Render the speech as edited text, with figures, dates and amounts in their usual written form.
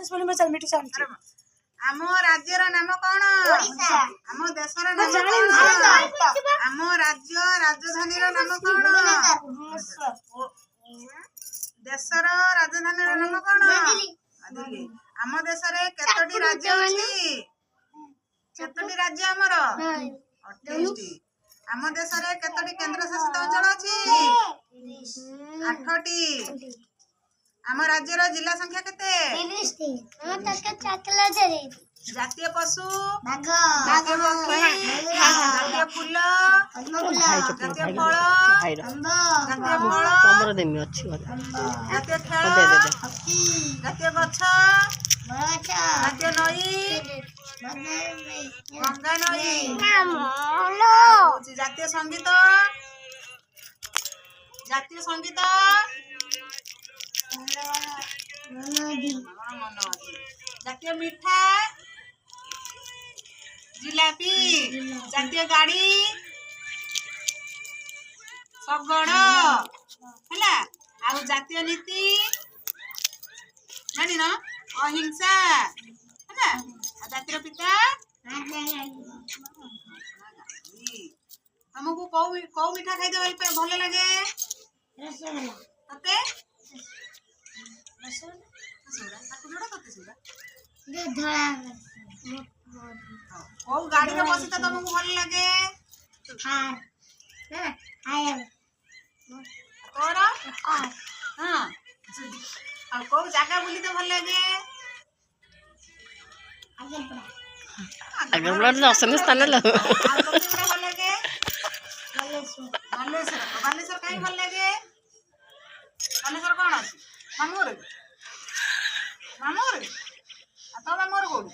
ଶୁଣି ମୁଁ ଚାଲ ମିଠୁ ଚାଲ ଆମ ରାଜ୍ୟର ନାମ କଣ? ଆମ ଦେଶର ନାମ କଣ? ଆମ ରାଜ୍ୟ ରାଜଧାନୀର ନାମ କଣ? ଦେଶର ରାଜଧାନୀର ନାମ କଣ? ଦିଲ୍ଲୀ। ଆମ ଦେଶରେ କେତୋଟି ରାଜ୍ୟ ଅଛି? କେତୋଟି ରାଜ୍ୟ ଆମର? 28ଟି। ଆମ ଦେଶରେ କେତୋଟି କେନ୍ଦ୍ରଶାସିତ ଅଞ୍ଚଳ ଅଛି? 8ଟି। ଆମ ରାଜ୍ୟର ଜିଲ୍ଲା ସଂଖ୍ୟା କେତେ? 30ଟି। ଜାତୀୟ ପଶୁ? ବାଘ। ଜାତୀୟ ପକ୍ଷୀ? ଜାତୀୟ ଫୁଲ? ଜାତୀୟ ଫଳ? ଆମ୍ବ। ଜାତୀୟ ଫଳ? ଜାତୀୟ ଖେଳ? ଜାତୀୟ ଗଛ? ଜାତୀୟ ନଈ? ଗଙ୍ଗା ନଈ। ଜାତୀୟ ସଙ୍ଗୀତ? ଜାତୀୟ ସଙ୍ଗୀତ? ଜାତୀୟ ମିଠା? ଜିଲାପି। ଜାତୀୟ ଗାଡ଼ି? ଶଗଡ଼ ହେଲା। ଆଉ ଜାତୀୟ ନୀତି ଜାଣିନ? ଅହିଂସା ହେଲା। ଆଉ ଜାତୀୟ ପିତା? ତମକୁ କୋଉ ମିଠା ଖାଇତେ ଭଲ ଲାଗେ? ତତେ? କୋଉ ଗାଡ଼ିରେ ବସିତେ ତମକୁ ଭଲ ଲାଗେ? ତୋର? ହଁ। ଆଉ କୋଉ ଜାଗା ବୁଲିତେ ଭଲ ଲାଗେ? ଦର୍ଶନୀୟ ସ୍ଥାନ ଆଉ ତତେ ଭଲ ଲାଗେ? ବାଲେଶ୍ୱର କାହିଁ ଭଲ ଲାଗେ? ବାଲେଶ୍ୱର କଣ ଅଛି? ମାମୁଁ ଘର? ମାମୁଁ ଘର? ଆଉ ତୋ ମାମୁଁ ଘର କୋଉଠି?